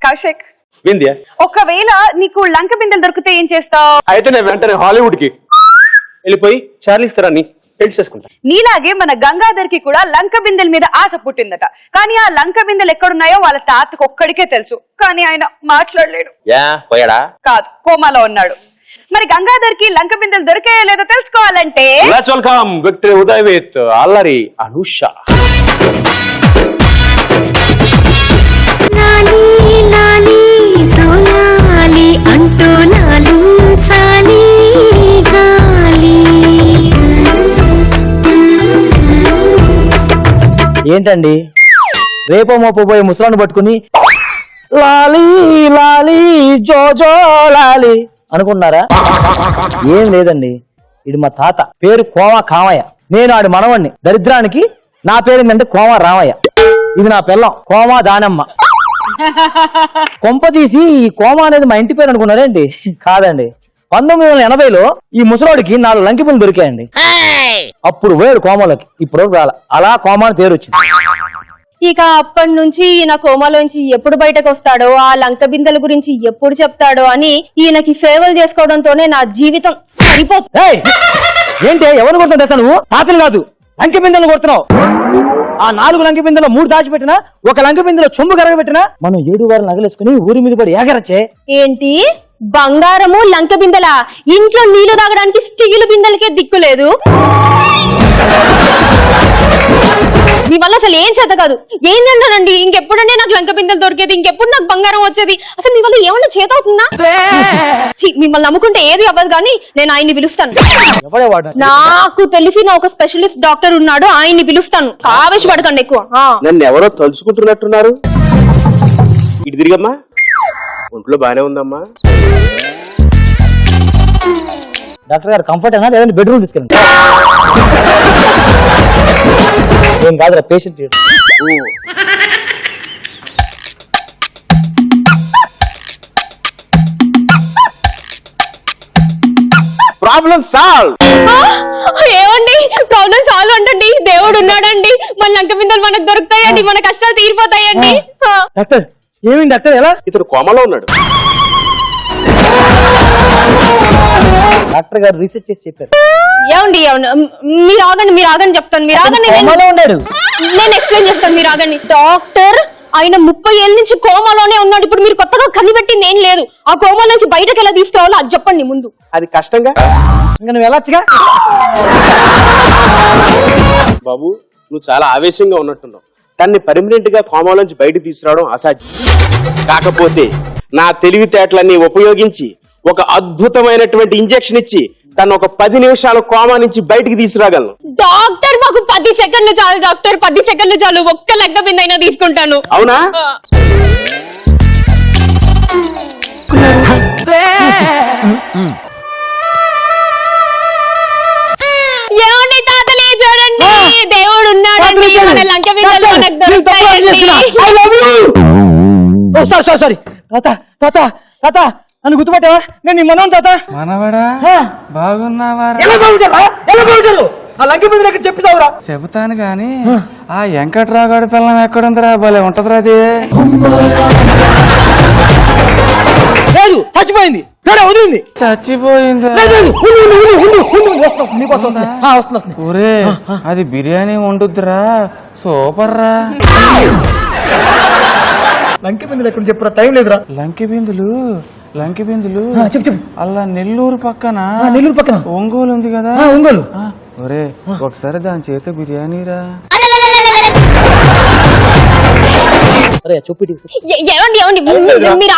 కౌశిక్, వింధ్య, ఒకవేళ నీకు లంక బిందెలు దొరికితే ఏం చేస్తావు? అయితే నేను వెంటనే హాలీవుడ్ కి వెళ్ళిపోయి చార్లీస్ థెరాన్ని పెళ్లి చేసుకుంటా. నీలాగే మన గంగాధర్కి కూడా లంక బిందెల మీద ఆశ పుట్టిందట. కానీ ఆ లంక బిందెలు ఎక్కడున్నాయో వాళ్ళ తాతకు ఒక్కడికే తెలుసు. కానీ ఆయన మాట్లాడలేడు. పోయాడా? కాదు, కోమాలో ఉన్నాడు. మరి గంగాధర్కి లంక బిందెలు దొరికాయో లేదో తెలుసుకోవాలంటే let's welcome victory Uday with అల్లరి అనుష. ఏంటండి రేపో మోపో పోయి ముసలాన్ని పట్టుకుని లాలీ లాలీ జోజో లాలి అనుకున్నారా? ఏం లేదండి, ఇది మా తాత పేరు కోమా కామయ్య, నేను ఆడి మనవణ్ణి. దరిద్రానికి నా పేరు ఏంటంటే కోమా రామయ్య. ఇది నా పిల్లం కోమా దానమ్మ. కొంప తీసి ఈ కోమా అనేది మా ఇంటి పేరు అనుకున్నారేంటి? కాదండి, 1980లో ఈ ముసలోడికి 4 లంకి పిల్లలు దొరికాయండి. అప్పుడు వేడు కోమలోకి, ఇప్పుడు రాల. అలా కోమా అని పేరు వచ్చింది. ఇక అప్పటి నుంచి ఈయన కోమాలోంచి ఎప్పుడు బయటకు వస్తాడో, ఆ లంక బిందెల గురించి ఎప్పుడు చెప్తాడో అని ఈయనకి సేవలు చేసుకోవడంతోనే నా జీవితం సరిపోతుంది. ఏంటి ఎవరు కొడుతుంటా? నువ్వు తాతలు కాదు, లంకి బిందెలు కొడుతున్నావు. ఆ 4 లంకి బిందెలో 3 దాచిపెట్టినా, ఒక లంకి బిందెలో చొమ్ము కరగబెట్టినా మనం 7 వారాలు నగలేసుకుని ఊరి మీద పడి ఏగరచ్చే. ఏంటి బంగారము లంక బిందెలా? ఇంట్లో నీళ్లు తాగడానికి స్టీలు బిందెలకే దిక్కులేదు. మీ వల్ల అసలు ఏం చేత కాదు. ఏంటంటానండి, ఇంకెప్పుడంటే నాకు లంక బిందెలు దొరికేది, ఇంకెప్పుడు నాకు బంగారం వచ్చేది? అసలు మీ వల్ల ఏమన్నా చేత అవుతుందా? మిమ్మల్ని నమ్ముకుంటే ఏది అవ్వదు. కానీ నేను ఆయన్ని పిలుస్తాను. నాకు తెలిసిన ఒక స్పెషలిస్ట్ డాక్టర్ ఉన్నాడు, ఆయన్ని పిలుస్తాను. ఆవేశపడకండి ఎక్కువ. నన్ను ఎవరో తలుచుకుంటున్నట్టున్నారు. ఇటు తిరిగమ్మా, ఒంట్లో బానే ఉందమ్మా. డాక్టర్ గారు కంఫర్ట్ అయినా లేదంటే బెడ్రూమ్ తీసుకెళ్ళండి. ఏం కాదురా, పేషెంట్. Problem solve. ఏమండి ప్రాబ్లం సాల్వ్ అంటండి? దేవుడు ఉన్నాడండి, మన లంక బిందెలు మనకు దొరుకుతాయండి, మన కష్టాలు తీరిపోతాయండి. డాక్టర్ ఏమైంది డాక్టర్? ఎలా? ఇతను కోమలో ఉన్నాడు. డాక్టర్ గారు రీసెర్చ్ చేసి చెప్పారు. ఏమండి మీరు ఆగండి చెప్తాను. మీరు ఆగండి, నేను ఎక్స్ప్లెయిన్ చేస్తాను. మీరు ఆగండి. డాక్టర్ ఆయన 30 ఏళ్ళ నుంచి కోమాలోనే ఉన్నాడు. ఇప్పుడు మీరు కొత్తగా కనిపెట్టింది ఏం లేదు. ఆ కోమా నుంచి బయటకు ఎలా తీసుకురావాలో అది చెప్పండి ముందు. అది కష్టంగా. ఇంకా నువ్వు వెళ్ళొచ్చుగా. బాబు, నువ్వు చాలా ఆవేశంగా ఉన్నట్టున్నావు. దాన్ని పర్మనెంట్ గా కోమాలోంచి బయటకు తీసుకురావడం అసాధ్యం. కాకపోతే నా తెలివితేటలన్నీ ఉపయోగించి ఒక అద్భుతమైనటువంటి ఇంజెక్షన్ ఇచ్చి తను ఒక 10 నిమిషాలు కోమా నుంచి బయటికి తీసుకురాగలను. డాక్టర్ మాకు 10 సెకండ్లు చాలు డాక్టర్, 10 సెకండ్లు చాలు. ఒక్క లెక్క బిందె అయినా తీసుకుంటాను. అవునా? ఏమండి తాతలే చూడండి, దేవుడు ఉన్నాడండి, మన లంక బిందెలు మనకు దొరుకుతాయండి. సారీ తాత తాత తాత నన్ను గుర్తుపట్టావా? నేను నీ మనవను తాత. మనవడా, బాగున్నావా? చెప్పిసావురా. చెబుతాను గాని ఆ వెంకట్రావుగాడి పిల్లం ఎక్కడుందిరా? భలే ఉంటదిరా అది. లేదు, చచ్చిపోయింది. వదిలింది. చచ్చిపోయింది. ఒరే, అది బిర్యానీ వండుద్దిరా, సూపర్ రా. లంకి బిందులు ఎక్కడ చెప్పురా, టైం లేదురా. లంకి బిందులు చెప్పు. అలా నెల్లూరు పక్కన ఒంగోలు ఉంది కదా. ఒంగోలు. ఒరే, ఒకసారి దాని చేత బిర్యానీరా. చెప్పు. ఏమండి మీరు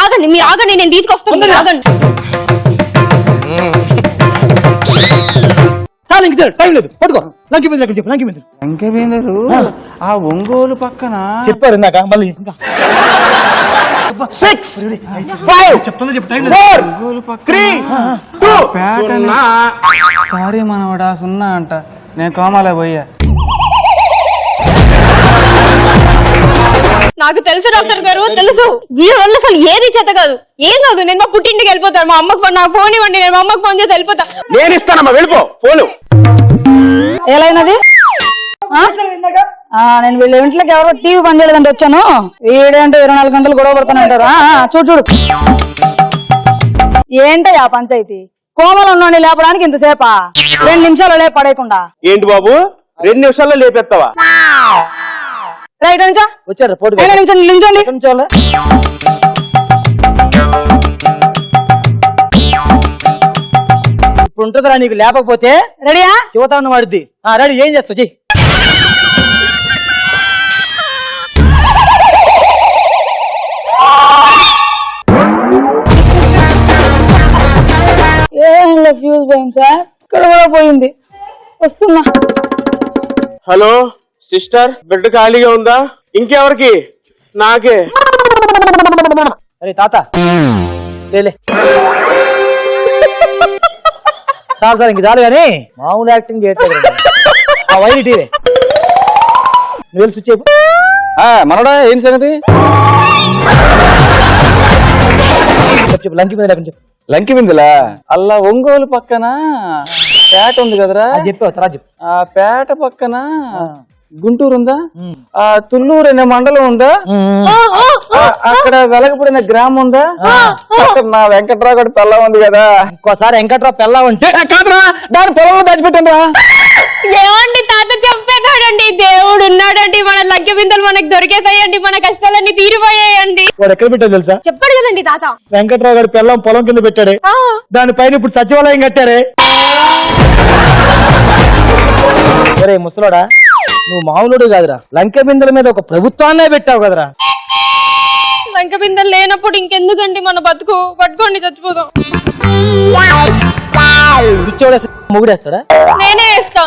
ఆగండి, నేను తీసుకొస్తాను. ఆగండి. చాలా ఇంక టైం లేదు, పట్టుకో. లంకి బిందులు ఎక్కడ చెప్పు. లంకి బిందులు ఆ ఒంగోలు పక్కన చెప్పారు ఇందాక. మళ్ళీ 6 5 చెప్తున్నా, చెప్పు. 4 3 2 సారీ మనవడా, 0 అంట. నేను కోమాలే పోయా. నాకు తెలుసు డాక్టర్ గారు, తెలుసు. వీరి వల్ల అసలు ఏది చేత కాదు, ఏం కాదు. నేను మా పుట్టింటికి వెళ్ళిపోతాను. మా అమ్మకి నాకు ఫోన్ ఇవ్వండి, నేను మా అమ్మకి ఫోన్ చేసి వెళ్ళిపోతా. నేను ఇస్తానమ్మా, వెళ్ళిపో ఫోను. ఎలా అయినది? నేను వీళ్ళ ఇంట్లోకి ఎవరో టీవీ పని చేయలేదంటే వచ్చాను. వీడేంటే 24 గంటలు గొడవ పడుతూనే ఉంటారు. చూడు ఏంటయ్యా పంచాయతీ? కోమలు ఉన్నోని లేపడానికి ఇంతసేపా? 2 నిమిషాలు లేపు పడేయకుండా. ఏంటి బాబు 2 నిమిషాల్లో లేపెత్తావా? రైట్ నుంచా వచ్చారు పోటీ నించోండి. ఇప్పుడు ఉంటుందిరా నీకు లేపకపోతే రెడీయా? శివతాండం వాడిద్ది. రెడీ, ఏం చేస్తావు చెయ్యి. ఫ్యూజ్ పోయింది సార్. ఇక్కడ కూడా పోయింది. వస్తున్నా. హలో సిస్టర్, బెడ్ ఖాళీగా ఉందా? ఇంకెవరికి? నాకే. అరే తాత లేలే. చాలు సార్, ఇంక చాలు కానీ మామూలు యాక్టింగ్ చేయట్లేదు. ఆ వైర్ టీవే నువ్వు స్విచ్ అయిపో. మనోడా ఏం సంగతి? చెప్పు లంకి మీద లేకుండా చెప్పు. లంకి బిందులా? అల్లా ఒంగోలు పక్కన పేట ఉంది కదరా? చెప్పావు తర్వాత చెప్పు. ఆ పేట పక్కన గుంటూరు ఉందా? ఆ తుళ్ళూరు అనే మండలం ఉందా? అక్కడ వెలగపడిన గ్రామం ఉందా? అక్కడ నా వెంకట్రావు గారి పెళ్ళం ఉంది కదా. ఇంకోసారి వెంకట్రావు పెళ్ళా ఉంటే కాదురా, దాని పొలంలో దాచిపెట్టండి రా. ఏమండి తాత చెప్పేటాడండి, దేవుడు ఉన్నాడండి, మన లంకె బిందెలు మనకు దొరికేతాయండి, మన కష్టాలన్నీ తీరిపోయాయండి. వాడు ఎక్కడ పెట్టాడు తెలుసా? చెప్పాడు కదండి తాత. వెంకట్రావు గారి పెళ్ళం పొలం కింద పెట్టాడే, దానిపైన ఇప్పుడు సచివాలయం కట్టారే. సరే ముసలోడా, నువ్వు మామూలుడు కాదురా, లంకె బిందెల మీద ఒక ప్రభుత్వాన్నే పెట్టావు కదరా. లంకె బిందెలు లేనప్పుడు ఇంకెందుకండి మన బతుకు? పట్టుకోండి చచ్చిపోదాం. పిచ్చోడేసి ముగుడేస్తాడా? నేనే వేస్తా.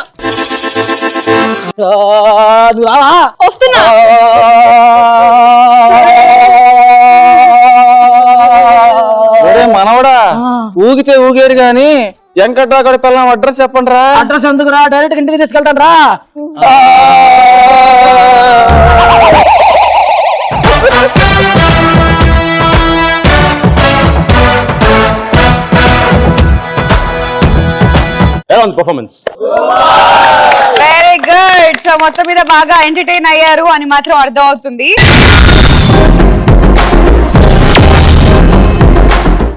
నువ్వు రావా? వస్తున్నా. ఒరే మనవడా, ఊగితే ఊగేరు గాని వెంకట్రావు గారి పిల్లం అడ్రస్ చెప్పండి రా. అడ్రస్ ఎందుకు రా, డైరెక్ట్ ఇంటికి తీసుకెళ్తాను రా. ఎలా ఉంది పర్ఫార్మెన్స్? Very good. సో మొత్తం మీద బాగా ఎంటర్టైన్ అయ్యారు అని మాత్రం అర్థం అవుతుంది.